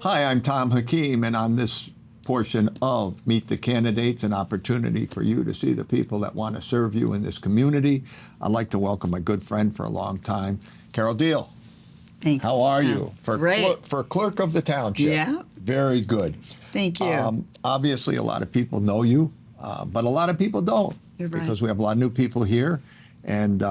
Hi, I'm Tom Hakeem, and on this portion of Meet the Candidates, an opportunity for you to see the people that want to serve you in this community, I'd like to welcome a good friend for a long time, Carol Deal. Thanks. How are you? Great. For clerk of the township. Yeah. Very good. Thank you. Obviously, a lot of people know you, but a lot of people don't. You're right. Because we have a lot of new people here. And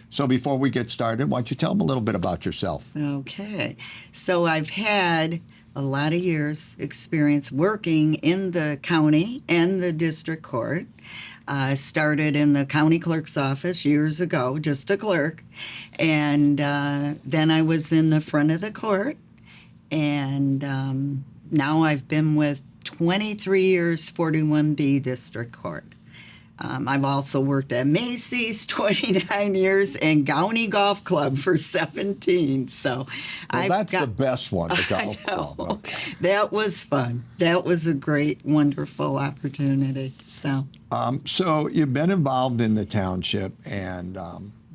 so before we get started, why don't you tell them a little bit about yourself? Okay. So I've had a lot of years experience working in the county and the district court. I started in the county clerk's office years ago, just a clerk. And then I was in the front of the court. And now I've been with 23 years, 41B District Court. I've also worked at Macy's 29 years and Gowney Golf Club for 17. So That's the best one, the golf club. Okay. That was fun. That was a great, wonderful opportunity. So you've been involved in the township and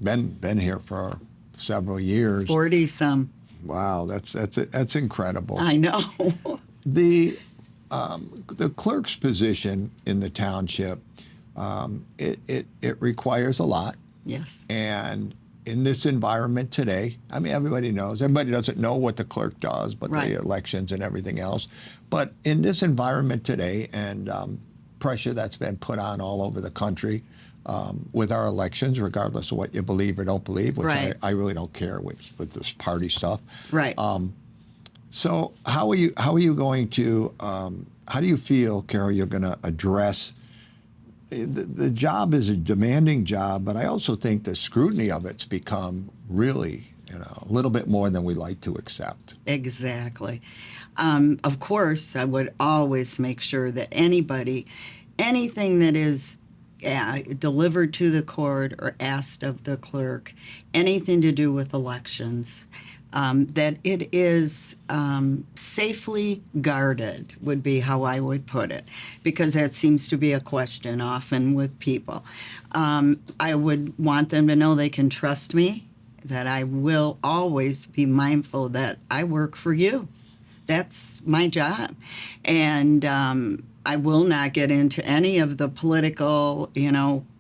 been here for several years. 40 some. Wow, that's incredible. I know. The clerk's position in the township, it requires a lot. Yes. And in this environment today, I mean, everybody doesn't know what the clerk does, but Right. the elections and everything else. But in this environment today and pressure that's been put on all over the country with our elections, regardless of what you believe or don't believe, which Right. I really don't care with this party stuff. Right. So how are you going to, how do you feel, Carol, you're going to address the job is a demanding job, but I also think the scrutiny of it's become really, a little bit more than we like to accept. Exactly. Of course, I would always make sure that anything that is delivered to the court or asked of the clerk, anything to do with elections, that it is safely guarded would be how I would put it, because that seems to be a question often with people. I would want them to know they can trust me, that I will always be mindful that I work for you. That's my job. And I will not get into any of the political,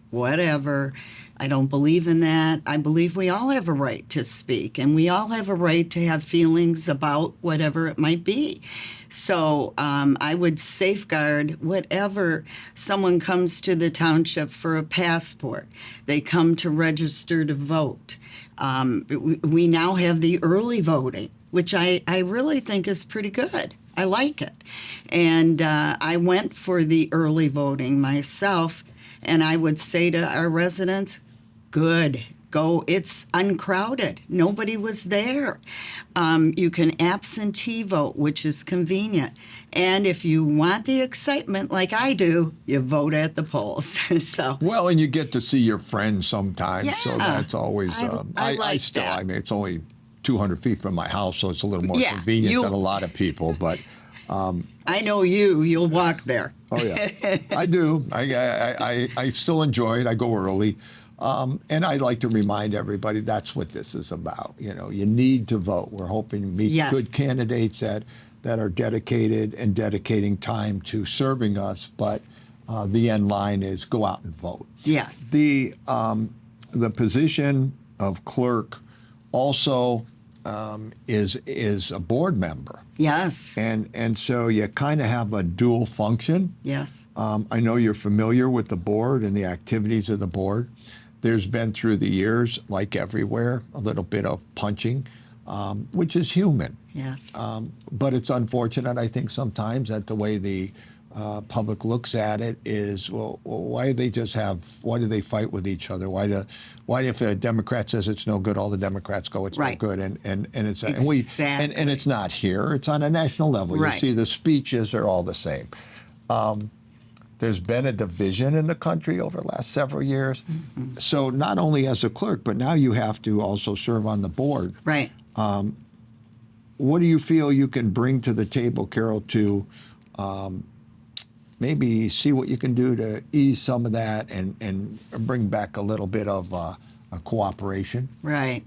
whatever. I don't believe in that. I believe we all have a right to speak, and we all have a right to have feelings about whatever it might be. So I would safeguard whatever someone comes to the township for a passport. They come to register to vote. We now have the early voting, which I really think is pretty good. I like it. And I went for the early voting myself, and I would say to our residents, good, go. It's uncrowded. Nobody was there. You can absentee vote, which is convenient. And if you want the excitement like I do, you vote at the polls. Well, and you get to see your friends sometimes, Yeah. so that's always. I like that. I mean, it's only 200 feet from my house, so it's a little more Yeah, convenient than a lot of people. But I know you'll walk there. oh yeah, I do. I still enjoy it. I go early. And I'd like to remind everybody that's what this is about. You need to vote. We're hoping to meet Yes. good candidates that are dedicated and dedicating time to serving us. But the end line is go out and vote. Yes. The position of clerk also is a board member. Yes. And so you kind of have a dual function. Yes. I know you're familiar with the board and the activities of the board. There's been through the years, like everywhere, a little bit of punching, which is human. Yes. But it's unfortunate, I think, sometimes that the way the public looks at it is, well, why do they fight with each other? Why if a Democrat says it's no good, all the Democrats go, it's Right. no good, and it's Exactly. and it's not here. It's on a national level. Right. You see the speeches are all the same. There's been a division in the country over the last several years. Mm-hmm. So not only as a clerk, but now you have to also serve on the board. Right. What do you feel you can bring to the table, Carol, to maybe see what you can do to ease some of that and bring back a little bit of a cooperation. Right.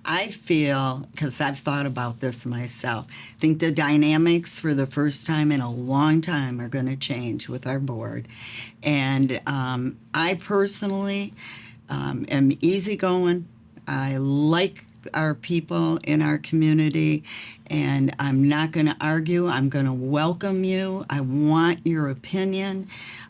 I feel, because I've thought about this myself, I think the dynamics for the first time in a long time are going to change with our board. And I personally am easygoing. I like our people in our community, and I'm not going to argue. I'm going to welcome you. I want your opinion.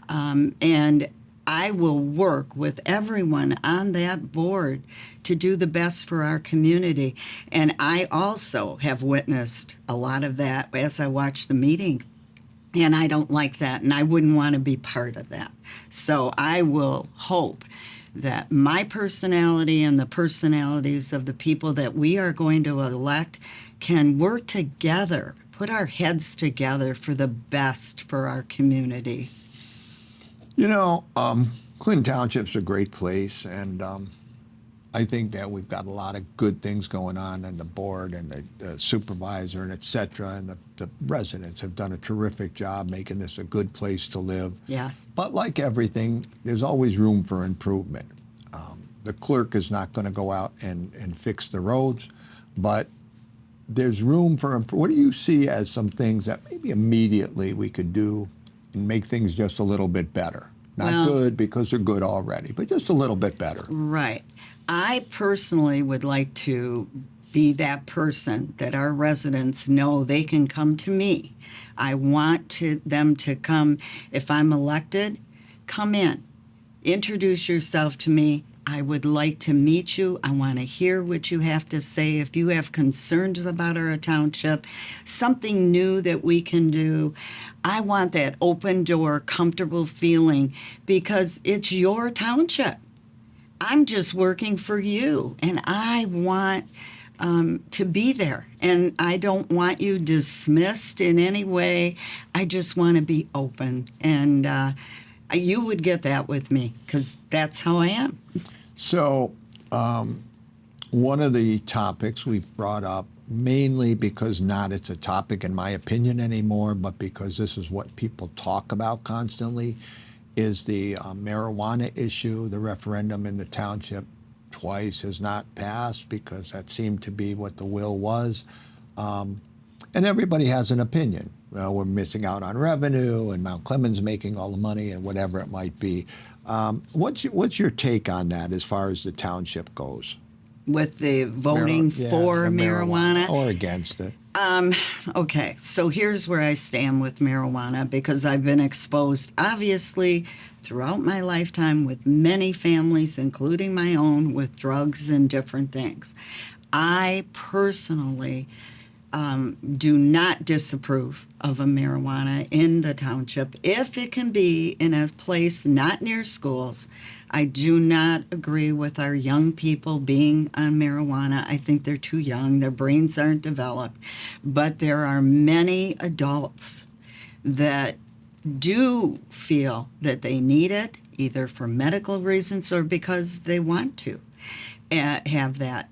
And I will work with everyone on that board to do the best for our community. And I also have witnessed a lot of that as I watch the meeting. And I don't like that, and I wouldn't want to be part of that. So I will hope that my personality and the personalities of the people that we are going to elect can work together, put our heads together for the best for our community. You know, Clinton Township's a great place, and I think that we've got a lot of good things going on, and the board and the supervisor and et cetera, and the residents have done a terrific job making this a good place to live. Yes. But like everything, there's always room for improvement. The clerk is not going to go out and fix the roads, but there's room for what do you see as some things that maybe immediately we could do and make things just a little bit better? Not Well, good because they're good already, but just a little bit better. Right. I personally would like to be that person that our residents know they can come to me. I want them to come. If I'm elected, come in, introduce yourself to me. I would like to meet you. I want to hear what you have to say. If you have concerns about our township, something new that we can do, I want that open door, comfortable feeling because it's your township. I'm just working for you, and I want to be there. And I don't want you dismissed in any way. I just want to be open. And you would get that with me because that's how I am. So, one of the topics we've brought up, mainly because not it's a topic in my opinion anymore, but because this is what people talk about constantly, is the marijuana issue. The referendum in the township twice has not passed because that seemed to be what the will was. And everybody has an opinion. Well, we're missing out on revenue, and Mount Clemens making all the money, and whatever it might be. What's your take on that as far as the township goes? With the voting for the marijuana. or against it? Okay, so here's where I stand with marijuana because I've been exposed, obviously, throughout my lifetime with many families, including my own, with drugs and different things. I personally do not disapprove of a marijuana in the township if it can be in a place not near schools. I do not agree with our young people being on marijuana. I think they're too young. Their brains aren't developed. But there are many adults that do feel that they need it, either for medical reasons or because they want to have that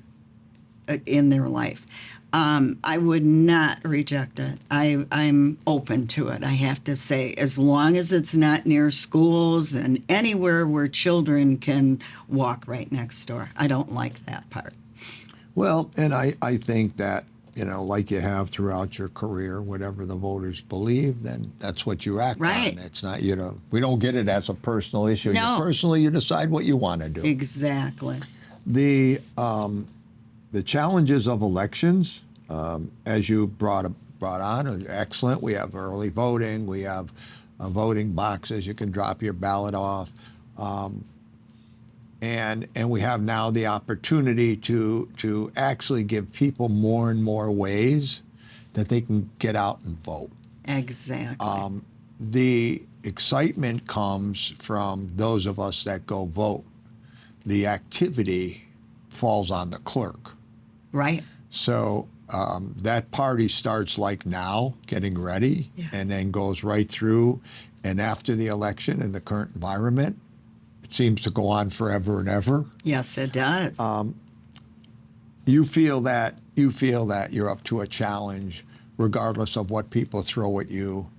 in their life. I would not reject it. I'm open to it, I have to say, as long as it's not near schools and anywhere where children can walk right next door. I don't like that part. Well, and I think that, you know, like you have throughout your career, whatever the voters believe, then that's what you act Right. on. It's not, you know, we don't get it as a personal issue. No. Personally, you decide what you want to do. Exactly. The challenges of elections, as you brought on, are excellent. We have early voting. We have voting boxes. You can drop your ballot off. And we have now the opportunity to actually give people more and more ways that they can get out and vote. Exactly. The excitement comes from those of us that go vote. The activity falls on the clerk. Right. So that party starts like now, getting ready, Yes. and then goes right through. And after the election in the current environment, it seems to go on forever and ever. Yes, it does. You feel that you're up to a challenge, regardless of what people throw at you.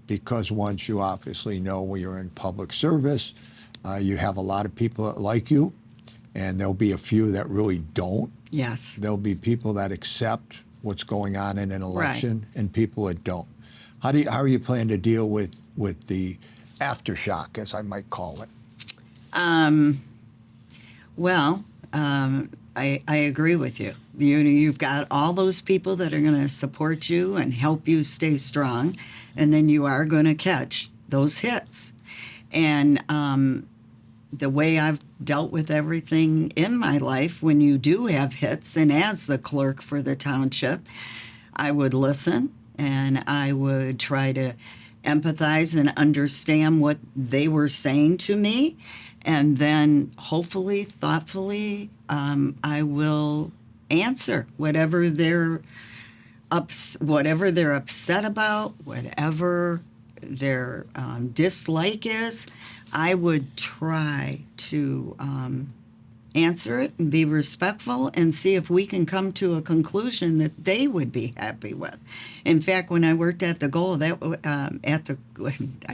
because once you obviously know when you're in public service, you have a lot of people that like you, and there'll be a few that really don't. Yes. There'll be people that accept what's going on in an election, and people that don't. How are you planning to deal with the aftershock, as I might call it? Well, I agree with you. You've got all those people that are going to support you and help you stay strong, and then you are going to catch those hits. And the way I've dealt with everything in my life, when you do have hits, and as the clerk for the township, I would listen and I would try to empathize and understand what they were saying to me. And then hopefully, thoughtfully, I will answer whatever they're upset about, whatever their dislike is. I would try to answer it and be respectful and see if we can come to a conclusion that they would be happy with. In fact, when I worked at the goal, I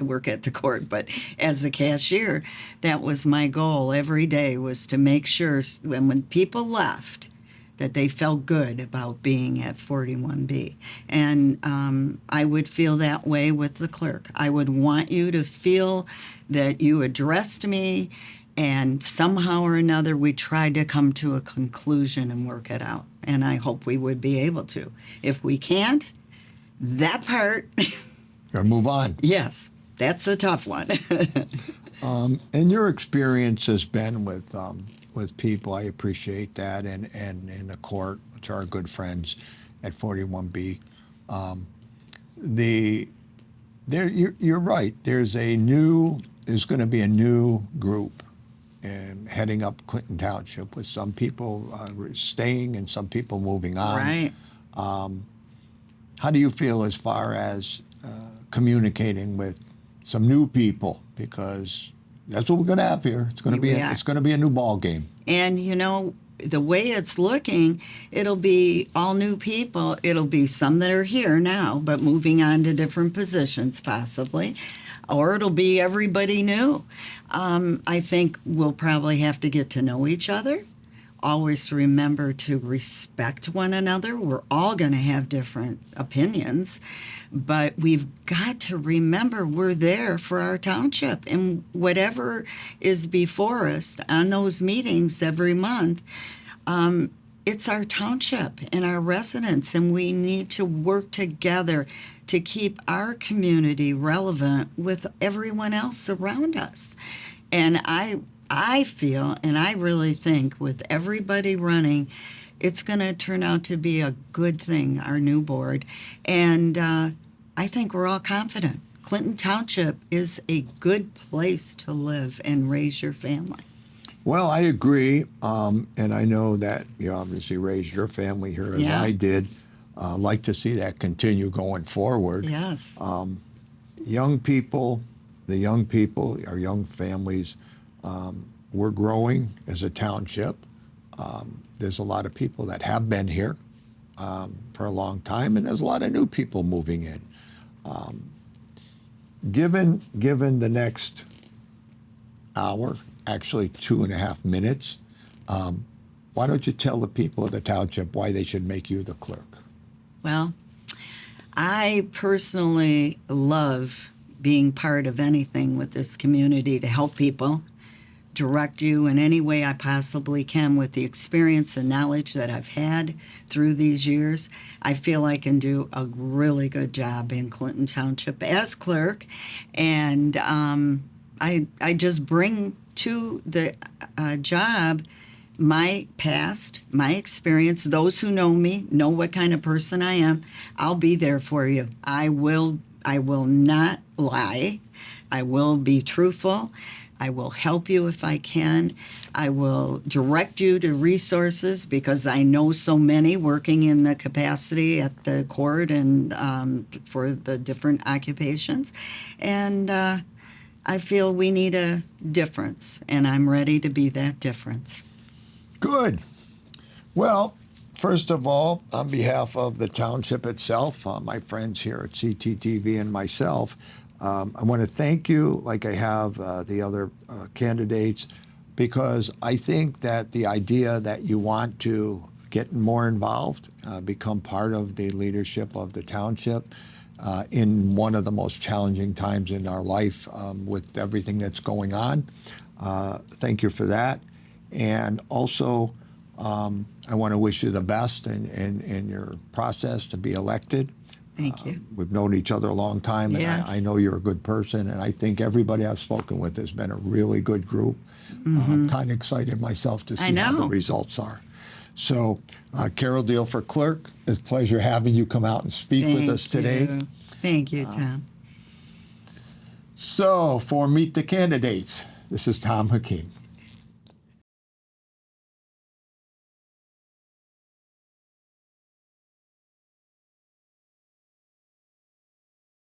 work at the court, but as a cashier, that was my goal every day, was to make sure when people left, that they felt good about being at 41B. And I would feel that way with the clerk. I would want you to feel that you addressed me, and somehow or another we tried to come to a conclusion and work it out. And I hope we would be able to. If we can't, that part, Or move on. yes, that's a tough one. And your experience has been with people. I appreciate that, and in the court, which are good friends at 41B. You're right. There's going to be a new group heading up Clinton Township, with some people staying and some people moving on. Right. How do you feel as far as communicating with some new people? Because that's what we're going to have here. It's going to be it's going to be a new ball game. And the way it's looking, it'll be all new people. It'll be some that are here now, but moving on to different positions possibly, or it'll be everybody new. I think we'll probably have to get to know each other. Always remember to respect one another. We're all going to have different opinions, but we've got to remember we're there for our township, and whatever is before us on those meetings every month, it's our township and our residents, and we need to work together to keep our community relevant with everyone else around us. And I feel, and I really think, with everybody running, it's going to turn out to be a good thing, our new board. And I think we're all confident. Clinton Township is a good place to live and raise your family. Well, I agree, and I know that you obviously raised your family here as Yeah. I did. Like to see that continue going forward. Yes. Young people, our young families, we're growing as a township. There's a lot of people that have been here for a long time, and there's a lot of new people moving in. Given the next hour, actually 2.5 minutes, why don't you tell the people of the township why they should make you the clerk? Well, I personally love being part of anything with this community to help people, direct you in any way I possibly can with the experience and knowledge that I've had through these years. I feel I can do a really good job in Clinton Township as clerk, and I just bring to the job my past, my experience. Those who know me know what kind of person I am. I'll be there for you. I will not lie. I will be truthful. I will help you if I can. I will direct you to resources, because I know so many working in the capacity at the court and for the different occupations. And I feel we need a difference, and I'm ready to be that difference. Good. Well, first of all, on behalf of the township itself, my friends here at CTTV and myself, I want to thank you, like I have the other candidates, because I think that the idea that you want to get more involved, become part of the leadership of the township in one of the most challenging times in our life with everything that's going on. Thank you for that. And also, I want to wish you the best in your process to be elected. Thank you. We've known each other a long time, and Yes. I know you're a good person, and I think everybody I've spoken with has been a really good group. I'm kind of excited myself to I see how the know. results are. So, Carol Deal for clerk, it's a pleasure having you come out and speak with us today. You. Thank you, Tom. So, for Meet the Candidates, this is Tom Hakeem.